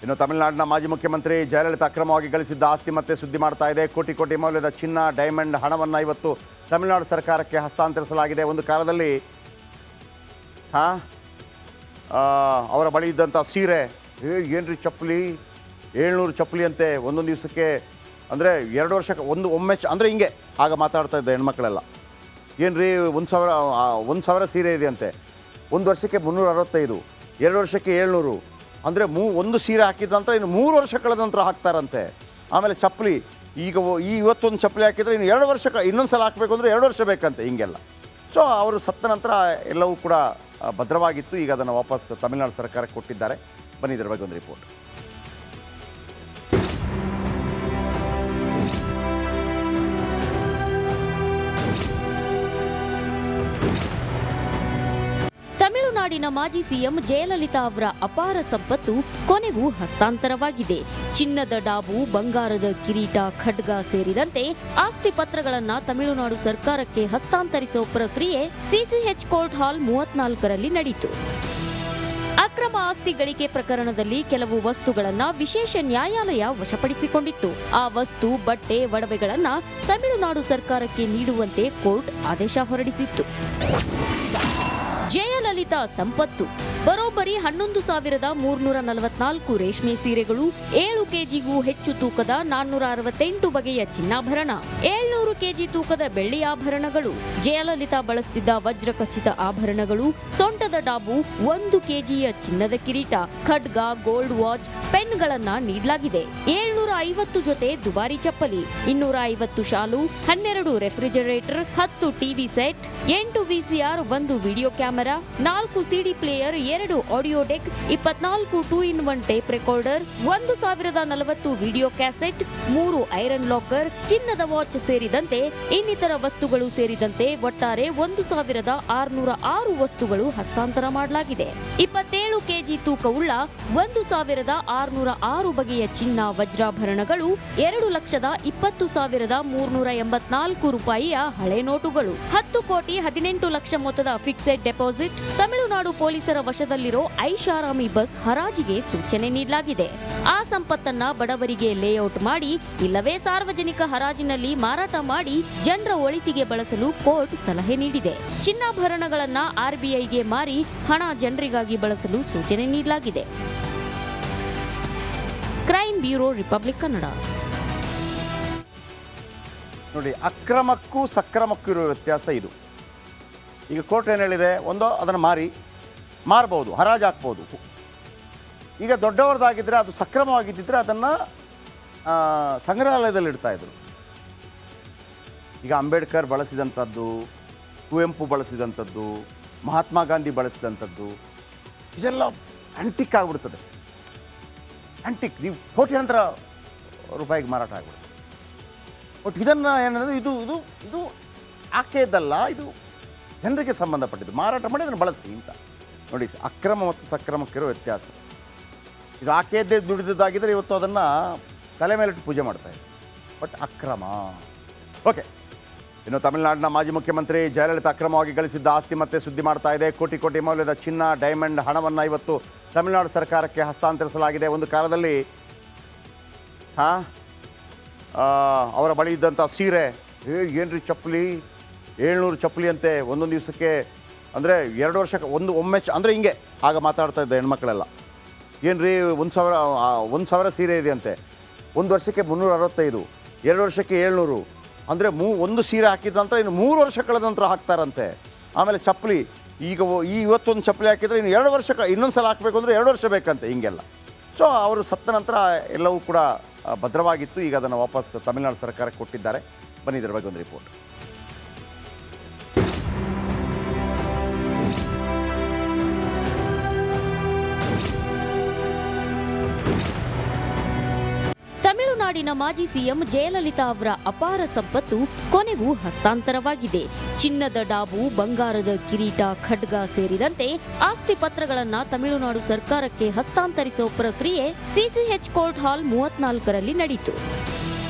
ಇನ್ನು ತಮಿಳುನಾಡಿನ ಮಾಜಿ ಮುಖ್ಯಮಂತ್ರಿ ಜಯಲಲಿತಾ ಅಕ್ರಮವಾಗಿ ಗಳಿಸಿದ್ದ ಆಸ್ತಿ ಮತ್ತೆ ಸುದ್ದಿ ಮಾಡ್ತಾ ಇದೆ. ಕೋಟಿ ಕೋಟಿ ಮೌಲ್ಯದ ಚಿನ್ನ, ಡೈಮಂಡ್ ಹಣವನ್ನು ಇವತ್ತು ತಮಿಳುನಾಡು ಸರ್ಕಾರಕ್ಕೆ ಹಸ್ತಾಂತರಿಸಲಾಗಿದೆ. ಒಂದು ಕಾಲದಲ್ಲಿ ಅವರ ಬಳಿ ಇದ್ದಂಥ ಸೀರೆ ಏನ್ರಿ ಚಪ್ಪಲಿ 700 ಚಪ್ಪಲಿ ಅಂತೆ ಒಂದೊಂದು ದಿವಸಕ್ಕೆ, ಅಂದರೆ 2 ವರ್ಷಕ್ಕೆ ಒಮ್ಮೆ ಅಂದರೆ ಹಿಂಗೆ ಆಗ ಮಾತಾಡ್ತಾ ಇದ್ದ ಹೆಣ್ಮಕ್ಳೆಲ್ಲ. ಏನ್ರಿ 1,000 ಸೀರೆ ಇದೆ ಅಂತೆ, 1 ವರ್ಷಕ್ಕೆ 365, 2 ವರ್ಷಕ್ಕೆ 700, ಅಂದರೆ ಒಂದು ಸೀರೆ ಹಾಕಿದ ನಂತರ ಇನ್ನು 3 ವರ್ಷ ಕಳೆದ ನಂತರ ಹಾಕ್ತಾರಂತೆ. ಆಮೇಲೆ ಚಪ್ಪಲಿ ಇವತ್ತೊಂದು ಚಪ್ಪಲಿ ಹಾಕಿದರೆ ಇನ್ನು 2 ವರ್ಷ ಇನ್ನೊಂದು ಸಲ ಹಾಕಬೇಕು ಅಂದರೆ 2 ವರ್ಷ ಬೇಕಂತೆ, ಹಿಂಗೆಲ್ಲ. ಸೊ ಅವರು ಸತ್ತ ನಂತರ ಎಲ್ಲವೂ ಕೂಡ ಭದ್ರವಾಗಿತ್ತು. ಈಗ ಅದನ್ನು ವಾಪಸ್ ತಮಿಳುನಾಡು ಸರ್ಕಾರಕ್ಕೆ ಕೊಟ್ಟಿದ್ದಾರೆ. ಬನ್ನಿ ಇದರ ಬಗ್ಗೆ ಒಂದು ರಿಪೋರ್ಟ್. ತಮಿಳುನಾಡಿನ ಮಾಜಿ ಸಿಎಂ ಜಯಲಲಿತಾ ಅವರ ಅಪಾರ ಸಂಪತ್ತು ಕೊನೆಗೂ ಹಸ್ತಾಂತರವಾಗಿದೆ. ಚಿನ್ನದ ಡಾಬು, ಬಂಗಾರದ ಕಿರೀಟ, ಖಡ್ಗ ಸೇರಿದಂತೆ ಆಸ್ತಿ ಪತ್ರಗಳನ್ನು ತಮಿಳುನಾಡು ಸರ್ಕಾರಕ್ಕೆ ಹಸ್ತಾಂತರಿಸುವ ಪ್ರಕ್ರಿಯೆ ಸಿಸಿಎಚ್ ಕೋರ್ಟ್ ಹಾಲ್ 34ರಲ್ಲಿ ನಡೆಯಿತು. ಅಕ್ರಮ ಆಸ್ತಿ ಗಳಿಕೆ ಪ್ರಕರಣದಲ್ಲಿ ಕೆಲವು ವಸ್ತುಗಳನ್ನು ವಿಶೇಷ ನ್ಯಾಯಾಲಯ ವಶಪಡಿಸಿಕೊಂಡಿತ್ತು. ಆ ವಸ್ತು, ಬಟ್ಟೆ, ಒಡವೆಗಳನ್ನು ತಮಿಳುನಾಡು ಸರ್ಕಾರಕ್ಕೆ ನೀಡುವಂತೆ ಕೋರ್ಟ್ ಆದೇಶ ಹೊರಡಿಸಿತ್ತು. ಜಯಲಲಿತಾ ಸಂಪತ್ತು ಬರೋಬ್ಬರಿ 11,344 ರೇಷ್ಮೆ ಸೀರೆಗಳು, 7 ಕೆಜಿಗೂ ಹೆಚ್ಚು ತೂಕದ 468 ಬಗೆಯ ಚಿನ್ನಾಭರಣ, 700 ಕೆಜಿ ತೂಕದ ಬೆಳ್ಳಿ ಆಭರಣಗಳು, ಜಯಲಲಿತಾ ಬಳಸುತ್ತಿದ್ದ ವಜ್ರಖಚಿತ ಆಭರಣಗಳು, ಸೊಂಟದ ಡಾಬು, 1 ಕೆಜಿಯ ಚಿನ್ನದ ಕಿರೀಟ, ಖಡ್ಗ, ಗೋಲ್ಡ್ ವಾಚ್, ಪೆನ್ಗಳನ್ನ ನೀಡಲಾಗಿದೆ. 750 ಜೊತೆ ದುಬಾರಿ ಚಪ್ಪಲಿ, 250 ಶಾಲು, 12 refrigerator, 10 TV set, 8 VCR, 1 video camera, 4 CD player, 2 audio deck, 24 2-in-1 tape recorder, 1,040 video cassette, 3 iron locker, ಚಿನ್ನದ ವಾಚ್ ಸೇರಿದಂತೆ ಇನ್ನಿತರ ವಸ್ತುಗಳು ಸೇರಿದಂತೆ ಒಟ್ಟಾರೆ 1,606 ವಸ್ತುಗಳು ಹಸ್ತಾಂತರ ಮಾಡಲಾಗಿದೆ. 27 ಕೆಜಿ ತೂಕವುಳ್ಳ 1,606 ಬಗೆಯ ಚಿನ್ನ, ವಜ್ರಾಭರಣಗಳು, 2,20,384 ರೂಪಾಯಿಯ ಹಳೆ ನೋಟುಗಳು, 10 ಕೋಟಿ 18 ಲಕ್ಷ ಮೊತ್ತದ ಫಿಕ್ಸೆಡ್ ಡೆಪಾಸಿಟ್, ತಮಿಳುನಾಡು ಪೊಲೀಸರ ವಶದಲ್ಲಿರೋ ಐಷಾರಾಮಿ ಬಸ್ ಹರಾಜಿಗೆ ಸೂಚನೆ ನೀಡಲಾಗಿದೆ. ಆ ಸಂಪತ್ತನ್ನ ಬಡವರಿಗೆ ಲೇಔಟ್ ಮಾಡಿ ಇಲ್ಲವೇ ಸಾರ್ವಜನಿಕ ಹರಾಜಿನಲ್ಲಿ ಮಾರಾಟ ಮಾಡಿ ಜನರ ಒಳಿತಿಗೆ ಬಳಸಲು ಕೋರ್ಟ್ ಸಲಹೆ ನೀಡಿದೆ. ಚಿನ್ನಾಭರಣಗಳನ್ನ ಆರ್ಬಿಐಗೆ ಮಾರಿ ಹಣ ಜನರಿಗಾಗಿ ಬಳಸಲು ಸೂಚನೆ ನೀಡಲಾಗಿದೆ. Crime bureau, republic Kannada. ನೋಡಿ, ಅಕ್ರಮಕ್ಕೂ ಸಕ್ರಮಕ್ಕೂ ಇರುವ ವ್ಯತ್ಯಾಸ ಇದು. ಈಗ ಕೋರ್ಟ್ ಏನು ಹೇಳಿದೆ, ಒಂದು ಅದನ್ನು ಮಾರ್ಬೋದು, ಹರಾಜು ಹಾಕ್ಬೋದು. ಈಗ ದೊಡ್ಡವರದಾಗಿದ್ದರೆ, ಅದು ಸಕ್ರಮವಾಗಿದ್ದಿದ್ರೆ ಅದನ್ನು ಸಂಗ್ರಹಾಲಯದಲ್ಲಿ ಇಡ್ತಾಯಿದ್ರು. ಈಗ ಅಂಬೇಡ್ಕರ್ ಬಳಸಿದಂಥದ್ದು, ಕುವೆಂಪು ಬಳಸಿದಂಥದ್ದು, ಮಹಾತ್ಮ ಗಾಂಧಿ ಬಳಸಿದಂಥದ್ದು, ಇದೆಲ್ಲ ಆಂಟಿಕ್ ಆಗಿಬಿಡ್ತದೆ. ಆಂಟಿಕ್ ನೀವು ಕೋಟ್ಯಾಂತರ ರೂಪಾಯಿಗೆ ಮಾರಾಟ ಆಗಿಬಿಡುತ್ತೆ. ಬಟ್ ಇದನ್ನು ಏನಂದರೆ ಇದು ಇದು ಇದು ಆಕೆಯದಲ್ಲ, ಇದು ಜನರಿಗೆ ಸಂಬಂಧಪಟ್ಟಿದ್ದು. ಮಾರಾಟ ಮಾಡಿ ಅದನ್ನು ಬಳಸಿ ಅಂತ. ನೋಡಿ, ಅಕ್ರಮ ಮತ್ತು ಸಕ್ರಮಕ್ಕಿರೋ ವ್ಯತ್ಯಾಸ. ಇದು ಆಕೆಯದ್ದೇ ದುಡಿದಿದ್ದಾಗಿದ್ದರೆ ಇವತ್ತು ಅದನ್ನು ತಲೆ ಮೇಲಿಟ್ಟು ಪೂಜೆ ಮಾಡ್ತಾಯಿದ್ರು. ಬಟ್ ಅಕ್ರಮ. ಓಕೆ, ಇನ್ನು ತಮಿಳುನಾಡಿನ ಮಾಜಿ ಮುಖ್ಯಮಂತ್ರಿ ಜಯಲಲಿತಾ ಅಕ್ರಮವಾಗಿ ಗಳಿಸಿದ್ದ ಆಸ್ತಿ ಮತ್ತೆ ಸುದ್ದಿ ಮಾಡ್ತಾ ಇದೆ. ಕೋಟಿ ಕೋಟಿ ಮೌಲ್ಯದ ಚಿನ್ನ, ಡೈಮಂಡ್ ಹಣವನ್ನು ಇವತ್ತು ತಮಿಳುನಾಡು ಸರ್ಕಾರಕ್ಕೆ ಹಸ್ತಾಂತರಿಸಲಾಗಿದೆ. ಒಂದು ಕಾಲದಲ್ಲಿ ಅವರ ಬಳಿ ಇದ್ದಂಥ ಸೀರೆ ಏನ್ರಿ ಚಪ್ಪಲಿ 700 ಚಪ್ಪಲಿ ಅಂತೆ ಒಂದೊಂದು ದಿವಸಕ್ಕೆ, ಅಂದರೆ 2 ವರ್ಷಕ್ಕೆ ಒಮ್ಮೆ ಅಂದರೆ ಹಿಂಗೆ ಆಗ ಮಾತಾಡ್ತಾ ಇದ್ದ ಹೆಣ್ಮಕ್ಳೆಲ್ಲ. ಏನ್ರಿ 1,000 ಸೀರೆ ಇದೆ ಅಂತೆ, 1 ವರ್ಷಕ್ಕೆ 365, 2 ವರ್ಷಕ್ಕೆ 700, ಅಂದರೆ ಒಂದು ಸೀರೆ ಹಾಕಿದ ನಂತರ ಇನ್ನು 3 ವರ್ಷ ಕಳೆದ ನಂತರ ಹಾಕ್ತಾರಂತೆ. ಆಮೇಲೆ ಚಪ್ಪಲಿ ಇವತ್ತೊಂದು ಚಪ್ಪಲಿ ಹಾಕಿದರೆ ಇನ್ನು 2 ವರ್ಷ ಇನ್ನೊಂದು ಸಲ ಹಾಕಬೇಕು ಅಂದರೆ 2 ವರ್ಷ ಬೇಕಂತೆ, ಹಿಂಗೆಲ್ಲ. ಸೊ ಅವರು ಸತ್ತ ನಂತರ ಎಲ್ಲವೂ ಕೂಡ ಭದ್ರವಾಗಿತ್ತು. ಈಗ ಅದನ್ನು ವಾಪಸ್ ತಮಿಳುನಾಡು ಸರ್ಕಾರಕ್ಕೆ ಕೊಟ್ಟಿದ್ದಾರೆ. ಬನ್ನಿ ಇದರ ಬಗ್ಗೆ ಒಂದು ರಿಪೋರ್ಟ್. ತಮಿಳುನಾಡಿನ ಮಾಜಿ ಸಿಎಂ ಜಯಲಲಿತಾ ಅವರ ಅಪಾರ ಸಂಪತ್ತು ಕೊನೆಗೂ ಹಸ್ತಾಂತರವಾಗಿದೆ. ಚಿನ್ನದ ಡಾಬು, ಬಂಗಾರದ ಕಿರೀಟ, ಖಡ್ಗ ಸೇರಿದಂತೆ ಆಸ್ತಿ ಪತ್ರಗಳನ್ನು ತಮಿಳುನಾಡು ಸರ್ಕಾರಕ್ಕೆ ಹಸ್ತಾಂತರಿಸುವ ಪ್ರಕ್ರಿಯೆ ಸಿಸಿಎಚ್ ಕೋರ್ಟ್ ಹಾಲ್ 34ರಲ್ಲಿ ನಡೆಯಿತು.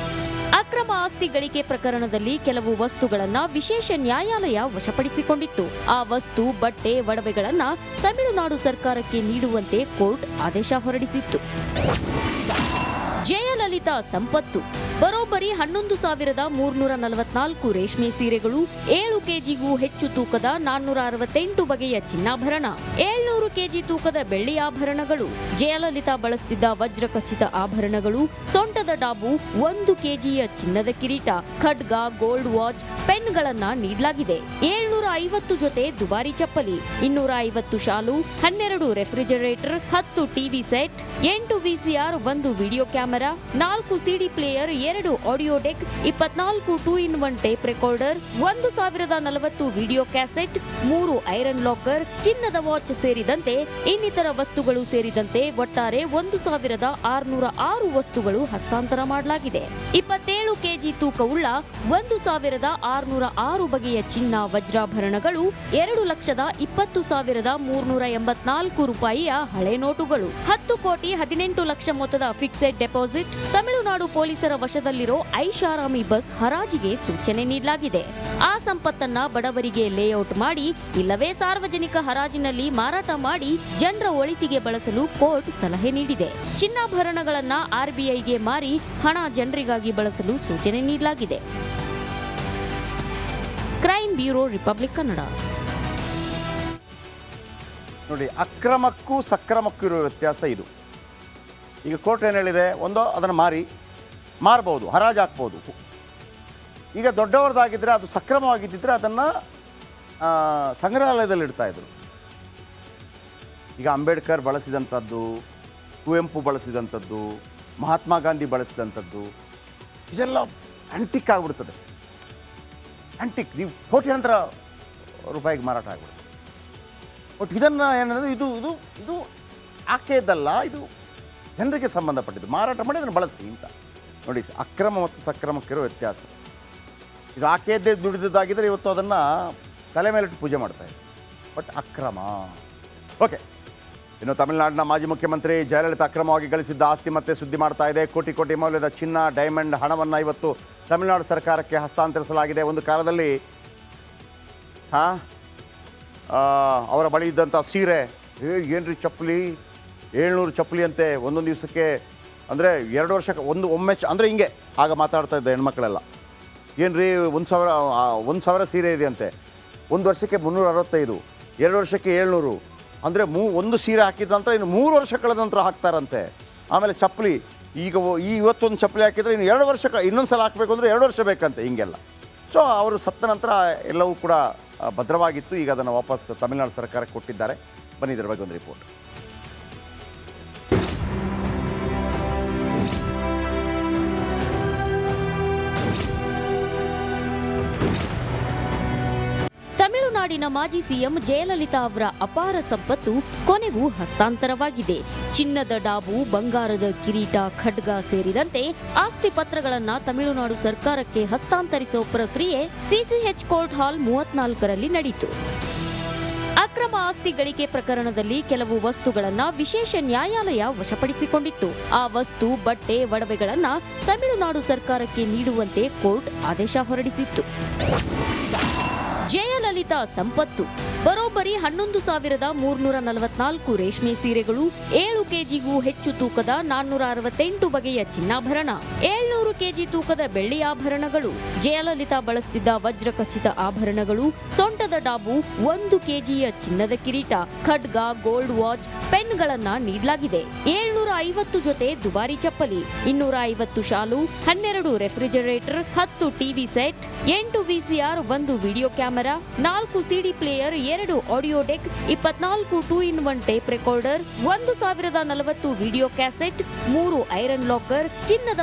ಅಕ್ರಮ ಆಸ್ತಿ ಗಳಿಕೆ ಪ್ರಕರಣದಲ್ಲಿ ಕೆಲವು ವಸ್ತುಗಳನ್ನ ವಿಶೇಷ ನ್ಯಾಯಾಲಯ ವಶಪಡಿಸಿಕೊಂಡಿತ್ತು. ಆ ವಸ್ತು, ಬಟ್ಟೆ, ಒಡವೆಗಳನ್ನ ತಮಿಳುನಾಡು ಸರ್ಕಾರಕ್ಕೆ ನೀಡುವಂತೆ ಕೋರ್ಟ್ ಆದೇಶ ಹೊರಡಿಸಿತ್ತು. ಜಯಲಲಿತಾ ಸಂಪತ್ತು ಬರೋಬ್ಬರಿ 11,344 ರೇಷ್ಮೆ ಸೀರೆಗಳು, 7 ಕೆಜಿಗೂ ಹೆಚ್ಚು ತೂಕದ 468 ಬಗೆಯ ಚಿನ್ನಾಭರಣ, 700 ಕೆಜಿ ತೂಕದ ಬೆಳ್ಳಿ ಆಭರಣಗಳು, ಜಯಲಲಿತಾ ಬಳಸುತ್ತಿದ್ದ ವಜ್ರ ಖಚಿತ ಆಭರಣಗಳು, ಸೊಂಟದ ಡಾಬು, 1 ಕೆಜಿಯ ಚಿನ್ನದ ಕಿರೀಟ, ಖಡ್ಗ, ಗೋಲ್ಡ್ ವಾಚ್, ಪೆನ್ಗಳನ್ನ ನೀಡಲಾಗಿದೆ. 750 ಜೊತೆ ದುಬಾರಿ ಚಪ್ಪಲಿ, 250 ಶಾಲು, 12 refrigerator, 10 TV set, 8 VCR, 1 video camera, 4 CD player, 2 audio deck, 24 2-in-1 tape recorder, 1,040 video cassette, 3 iron locker, ಚಿನ್ನದ ವಾಚ್ ಸೇರಿದಂತೆ ಇನ್ನಿತರ ವಸ್ತುಗಳು ಸೇರಿದಂತೆ ಒಟ್ಟಾರೆ 1,606 ವಸ್ತುಗಳು ಹಸ್ತಾಂತರ ಮಾಡಲಾಗಿದೆ. 27 ಕೆಜಿ ತೂಕವುಳ್ಳ 1,606 ಬಗೆಯ ಚಿನ್ನ, ವಜ್ರಾಭರಣಗಳು, 2,20,384 ರೂಪಾಯಿಯ ಹಳೆ ನೋಟುಗಳು, 10 ಕೋಟಿ 18 ಲಕ್ಷ ಮೊತ್ತದ ಫಿಕ್ಸೆಡ್ ಡೆಪಾಸಿಟ್, ತಮಿಳುನಾಡು ಪೊಲೀಸರ ವಶದಲ್ಲಿರೋ ಐಷಾರಾಮಿ ಬಸ್ ಹರಾಜಿಗೆ ಸೂಚನೆ ನೀಡಲಾಗಿದೆ. ಆ ಸಂಪತ್ತನ್ನ ಬಡವರಿಗೆ ಲೇಔಟ್ ಮಾಡಿ ಇಲ್ಲವೇ ಸಾರ್ವಜನಿಕ ಹರಾಜಿನಲ್ಲಿ ಮಾರಾಟ ಮಾಡಿ ಜನರ ಒಳಿತಿಗೆ ಬಳಸಲು ಕೋರ್ಟ್ ಸಲಹೆ ನೀಡಿದೆ. ಚಿನ್ನಾಭರಣಗಳನ್ನ ಆರ್ಬಿಐಗೆ ಮಾರಿ ಹಣ ಜನರಿಗಾಗಿ ಬಳಸಲು ಸೂಚನೆ ನೀಡಲಾಗಿದೆ. Crime bureau, republic Kannada. ನೋಡಿ, ಅಕ್ರಮಕ್ಕೂ ಸಕ್ರಮಕ್ಕೂ ಇರೋ ವ್ಯತ್ಯಾಸ ಇದು. ಈಗ ಕೋರ್ಟ್ ಏನು ಹೇಳಿದೆ, ಒಂದು ಅದನ್ನು ಮಾರ್ಬೋದು, ಹರಾಜು ಹಾಕ್ಬೋದು. ಈಗ ದೊಡ್ಡವ್ರದ್ದಾಗಿದ್ದರೆ, ಅದು ಸಕ್ರಮವಾಗಿದ್ದಿದ್ರೆ ಅದನ್ನು ಸಂಗ್ರಹಾಲಯದಲ್ಲಿ ಇಡ್ತಾಯಿದ್ರು. ಈಗ ಅಂಬೇಡ್ಕರ್ ಬಳಸಿದಂಥದ್ದು, ಕುವೆಂಪು ಬಳಸಿದಂಥದ್ದು, ಮಹಾತ್ಮ ಗಾಂಧಿ ಬಳಸಿದಂಥದ್ದು, ಇದೆಲ್ಲ ಆ್ಯಂಟಿಕ್ ಆಗಿಬಿಡ್ತದೆ. ಆ್ಯಂಟಿಕ್ ನೀವು ಕೋಟ್ಯಾಂತರ ರೂಪಾಯಿಗೆ ಮಾರಾಟ ಆಗಿಬಿಡುತ್ತೆ. ಬಟ್ ಇದನ್ನು ಏನಂದರೆ ಇದು ಇದು ಇದು ಆಕೆಯದಲ್ಲ, ಇದು ಜನರಿಗೆ ಸಂಬಂಧಪಟ್ಟಿದ್ದು. ಮಾರಾಟ ಮಾಡಿ ಅದನ್ನು ಬಳಸಿ ಅಂತ ನೋಡಿ. ಅಕ್ರಮ ಮತ್ತು ಸಕ್ರಮಕ್ಕಿರೋ ವ್ಯತ್ಯಾಸ. ಇದು ಆಕೆಯದ್ದೇ ದುಡಿದಿದ್ದಾಗಿದ್ದರೆ ಇವತ್ತು ಅದನ್ನು ತಲೆ ಮೇಲಿಟ್ಟು ಪೂಜೆ ಮಾಡ್ತಾಯಿದ್ರು. ಬಟ್ ಅಕ್ರಮ. ಓಕೆ, ಇನ್ನು ತಮಿಳುನಾಡಿನ ಮಾಜಿ ಮುಖ್ಯಮಂತ್ರಿ ಜಯಲಲಿತಾ ಅಕ್ರಮವಾಗಿ ಗಳಿಸಿದ್ದ ಆಸ್ತಿ ಮತ್ತೆ ಸುದ್ದಿ ಮಾಡ್ತಾ ಇದೆ. ಕೋಟಿ ಕೋಟಿ ಮೌಲ್ಯದ ಚಿನ್ನ, ಡೈಮಂಡ್, ಹಣವನ್ನು ಇವತ್ತು ತಮಿಳುನಾಡು ಸರ್ಕಾರಕ್ಕೆ ಹಸ್ತಾಂತರಿಸಲಾಗಿದೆ. ಒಂದು ಕಾಲದಲ್ಲಿ ಅವರ ಬಳಿ ಇದ್ದಂಥ ಸೀರೆ, ಏನ್ರಿ ಚಪ್ಪಲಿ, 700 ಚಪ್ಪಲಿ ಅಂತೆ ಒಂದೊಂದು ದಿವಸಕ್ಕೆ. ಅಂದರೆ 2 ವರ್ಷಕ್ಕೆ ಒಮ್ಮೆ ಅಂದರೆ ಹಿಂಗೆ ಆಗ ಮಾತಾಡ್ತಾ ಇದ್ದ ಹೆಣ್ಮಕ್ಳೆಲ್ಲ, ಏನ್ರಿ 1,000 ಸೀರೆ ಇದೆ ಅಂತೆ, 1 ವರ್ಷಕ್ಕೆ 365, 2 ವರ್ಷಕ್ಕೆ 700, ಅಂದರೆ ಒಂದು ಸೀರೆ ಹಾಕಿದ ನಂತರ ಇನ್ನು 3 ವರ್ಷ ಕಳೆದ ನಂತರ ಹಾಕ್ತಾರಂತೆ. ಆಮೇಲೆ ಚಪ್ಪಲಿ, ಇವತ್ತೊಂದು ಚಪ್ಪಲಿ ಹಾಕಿದರೆ ಇನ್ನು 2 ವರ್ಷ ಇನ್ನೊಂದು ಸಲ ಹಾಕಬೇಕು ಅಂದರೆ 2 ವರ್ಷ ಬೇಕಂತೆ, ಹಿಂಗೆಲ್ಲ. ಸೊ ಅವರು ಸತ್ತ ನಂತರ ಎಲ್ಲವೂ ಕೂಡ ಭದ್ರವಾಗಿತ್ತು. ಈಗ ಅದನ್ನು ವಾಪಸ್ ತಮಿಳುನಾಡು ಸರ್ಕಾರಕ್ಕೆ ಕೊಟ್ಟಿದ್ದಾರೆ. ಬನ್ನಿ ಇದರ ಬಗ್ಗೆ ಒಂದು ರಿಪೋರ್ಟ್. ತಮಿಳುನಾಡಿನ ಮಾಜಿ ಸಿಎಂ ಜಯಲಲಿತಾ ಅವರ ಅಪಾರ ಸಂಪತ್ತು ಕೊನೆಗೂ ಹಸ್ತಾಂತರವಾಗಿದೆ. ಚಿನ್ನದ ಡಾಬು, ಬಂಗಾರದ ಕಿರೀಟ, ಖಡ್ಗ ಸೇರಿದಂತೆ ಆಸ್ತಿ ಪತ್ರಗಳನ್ನ ತಮಿಳುನಾಡು ಸರ್ಕಾರಕ್ಕೆ ಹಸ್ತಾಂತರಿಸುವ ಪ್ರಕ್ರಿಯೆ ಸಿಸಿಎಚ್ ಕೋರ್ಟ್ ಹಾಲ್ 34ರಲ್ಲಿ ನಡೆಯಿತು. ಅಕ್ರಮ ಆಸ್ತಿ ಗಳಿಕೆ ಪ್ರಕರಣದಲ್ಲಿ ಕೆಲವು ವಸ್ತುಗಳನ್ನ ವಿಶೇಷ ನ್ಯಾಯಾಲಯ ವಶಪಡಿಸಿಕೊಂಡಿತ್ತು. ಆ ವಸ್ತು, ಬಟ್ಟೆ, ಒಡವೆಗಳನ್ನ ತಮಿಳುನಾಡು ಸರ್ಕಾರಕ್ಕೆ ನೀಡುವಂತೆ ಕೋರ್ಟ್ ಆದೇಶ ಹೊರಡಿಸಿತ್ತು. ಜಯಲಲಿತಾ ಸಂಪತ್ತು ಬರೋಬ್ಬರಿ 11,344 ರೇಷ್ಮೆ ಸೀರೆಗಳು, 7 ಕೆಜಿಗೂ ಹೆಚ್ಚು ತೂಕದ 468 ಬಗೆಯ ಚಿನ್ನಾಭರಣ, 700 ಕೆಜಿ ತೂಕದ ಬೆಳ್ಳಿ ಆಭರಣಗಳು, ಜಯಲಲಿತಾ ಬಳಸುತ್ತಿದ್ದ ವಜ್ರ ಖಚಿತ ಆಭರಣಗಳು, ಸೊಂಟದ ಡಾಬು, 1 ಕೆಜಿಯ ಚಿನ್ನದ ಕಿರೀಟ, ಖಡ್ಗ, ಗೋಲ್ಡ್ ವಾಚ್, ಪೆನ್ಗಳನ್ನ ನೀಡಲಾಗಿದೆ. 750 ಜೊತೆ ದುಬಾರಿ ಚಪ್ಪಲಿ, 250 ಶಾಲು, 12 refrigerator, 10 TV set, 8 VCR, 1 video camera, 4 CD player, 2 audio deck, 24 2-in-1 tape recorder, 1,040 video cassette, 3 iron locker, ಚಿನ್ನದ